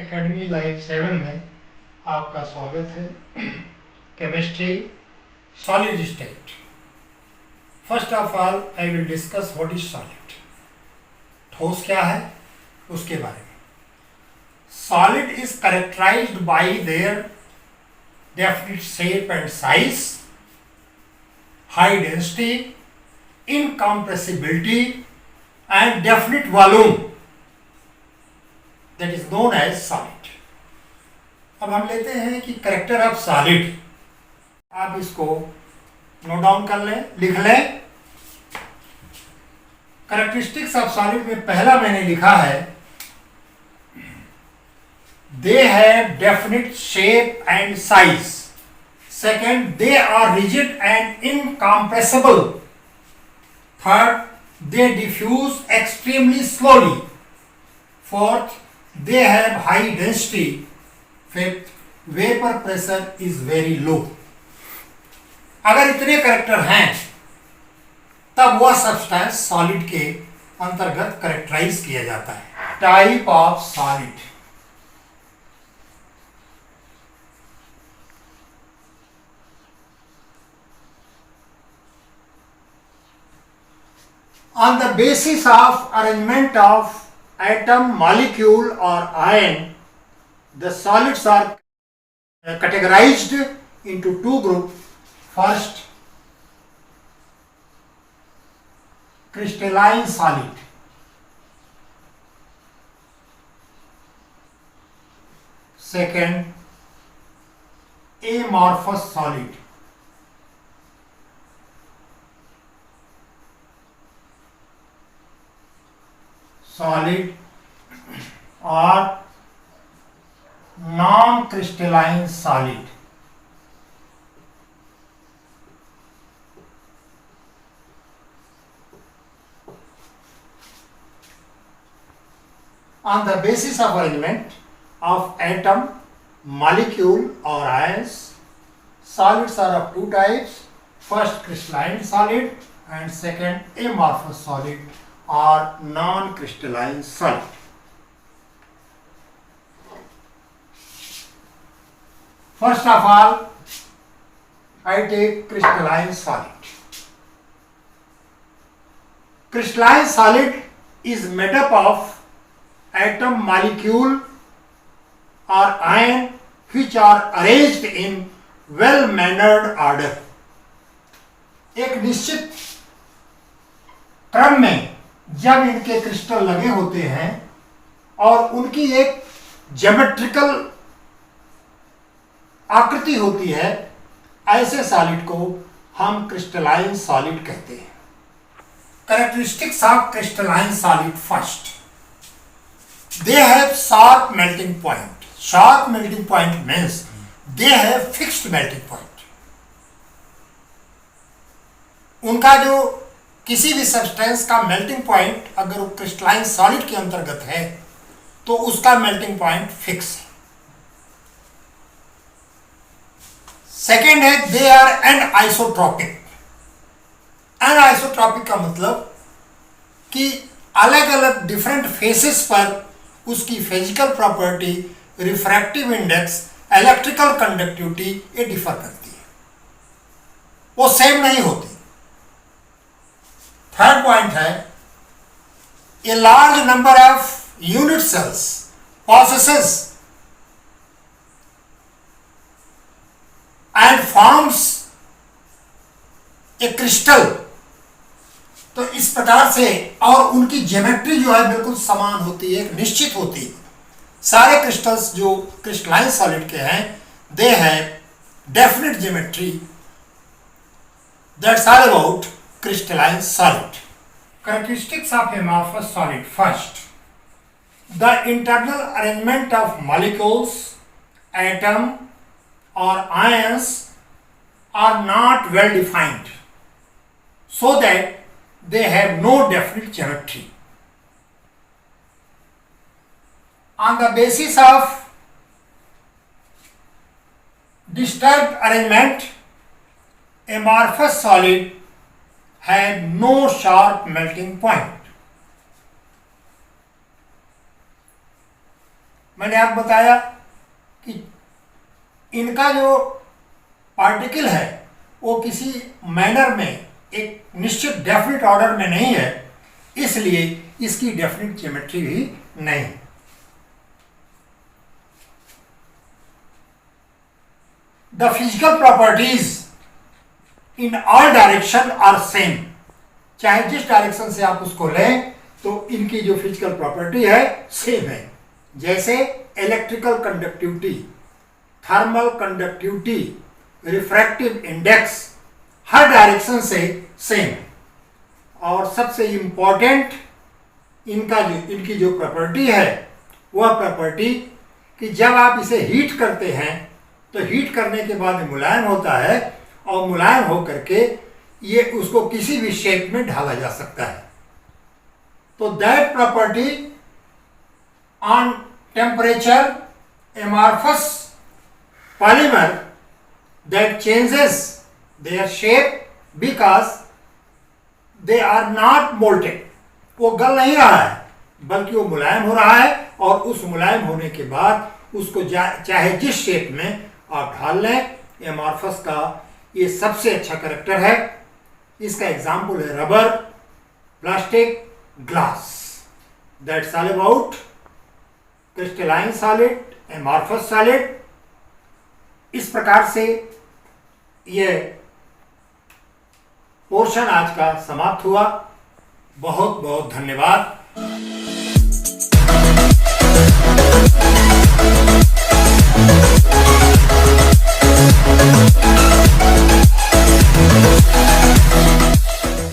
Academy life 7 में आपका स्वागत है। Chemistry solid state. First of all I will discuss what is solid. ठोस क्या है उसके बारे में। Solid is characterised by their definite shape and size, high density, incompressibility and definite volume, that is known as solid। अब हम लेते हैं कि करेक्टर ऑफ सॉलिड। आप इसको नोट डाउन कर लें, लिख लें। करेक्टरिस्टिक्स ऑफ सॉलिड में पहला मैंने लिखा है, they have definite shape and size. Second, they are rigid and incompressible. Third, they diffuse extremely slowly. Fourth, they have high density. Fifth, vapor pressure is very low। अगर इतने character हैं तब वह सब्सटेंस सॉलिड के अंतर्गत characterise किया जाता है। Type of solid. On the basis of arrangement of atom, molecule or ion, the solids are categorized into two groups. First, crystalline solid. Second, amorphous solid. Solid or non-crystalline solid। On the basis of arrangement of atom, molecule or ions, solids are of two types. First, crystalline solid and second, amorphous solid or non-crystalline solid। First of all, I take crystalline solid। Crystalline solid is made up of atom, molecule or ion which are arranged in well-mannered order। एक निश्चित क्रम में जब इनके crystal लगे होते हैं और उनकी एक ज्योमेट्रिकल आकृति होती है, ऐसे सॉलिड को हम क्रिस्टलाइन सॉलिड कहते हैं। Characteristics of crystalline solid. First, they have sharp melting point. Sharp melting point means they have fixed melting point. उनका जो किसी भी सब्सटेंस का मेल्टिंग पॉइंट अगर वो क्रिस्टलाइन सॉलिड के अंतर्गत है तो उसका मेल्टिंग पॉइंट फिक्स है। सेकेंड है, दे आर एनआइसोट्रॉपिक। एनआइसोट्रॉपिक का मतलब कि अलग अलग डिफरेंट फेसेस पर उसकी physical property, refractive index, electrical conductivity ये डिफर करती है, वो सेम नहीं होती। थर्ड पॉइंट है, a large number of unit cells possesses and forms a crystal. तो इस प्रकार से, और उनकी ज्योमेट्री जो है बिल्कुल समान होती है, निश्चित होती है। सारे क्रिस्टल्स जो क्रिस्टलाइन सॉलिड के हैं, they have definite geometry. That's all about crystalline solid। Characteristics of amorphous solid। First, the internal arrangement of molecules, atom or ions are not well defined, so that they have no definite geometry। On the basis of disturbed arrangement, amorphous solid had no sharp melting point। मैंने आपको बताया कि इनका जो particle है वो किसी manner में एक निश्चित डेफिनेट ऑर्डर में नहीं है, इसलिए इसकी डेफिनेट ज्योमेट्री भी नहीं। The physical properties in all direction are same. चाहे जिस डायरेक्शन से आप उसको लें तो इनकी जो फिजिकल प्रॉपर्टी है सेम है। जैसे electrical conductivity, thermal conductivity, refractive index हर डायरेक्शन से सेम है। और सबसे इंपॉर्टेंट इनकी जो प्रॉपर्टी है वह प्रॉपर्टी कि जब आप इसे हीट करते हैं तो हीट करने के बाद मुलायम होता है और मुलायम होकर के ये उसको किसी भी शेप में ढाला जा सकता है। तो that property on temperature amorphous polymer that changes their shape because they are not molten। वो गल नहीं रहा है बल्कि वो मुलायम हो रहा है, और उस मुलायम होने के बाद उसको चाहे जिस शेप में आप ढाल लें। एमॉर्फस का ये सबसे अच्छा कैरेक्टर है। इसका एग्जाम्पल है rubber, plastic, glass. That's all about crystalline solid, amorphous solid. इस प्रकार से ये पोर्शन आज का समाप्त हुआ। बहुत बहुत धन्यवाद।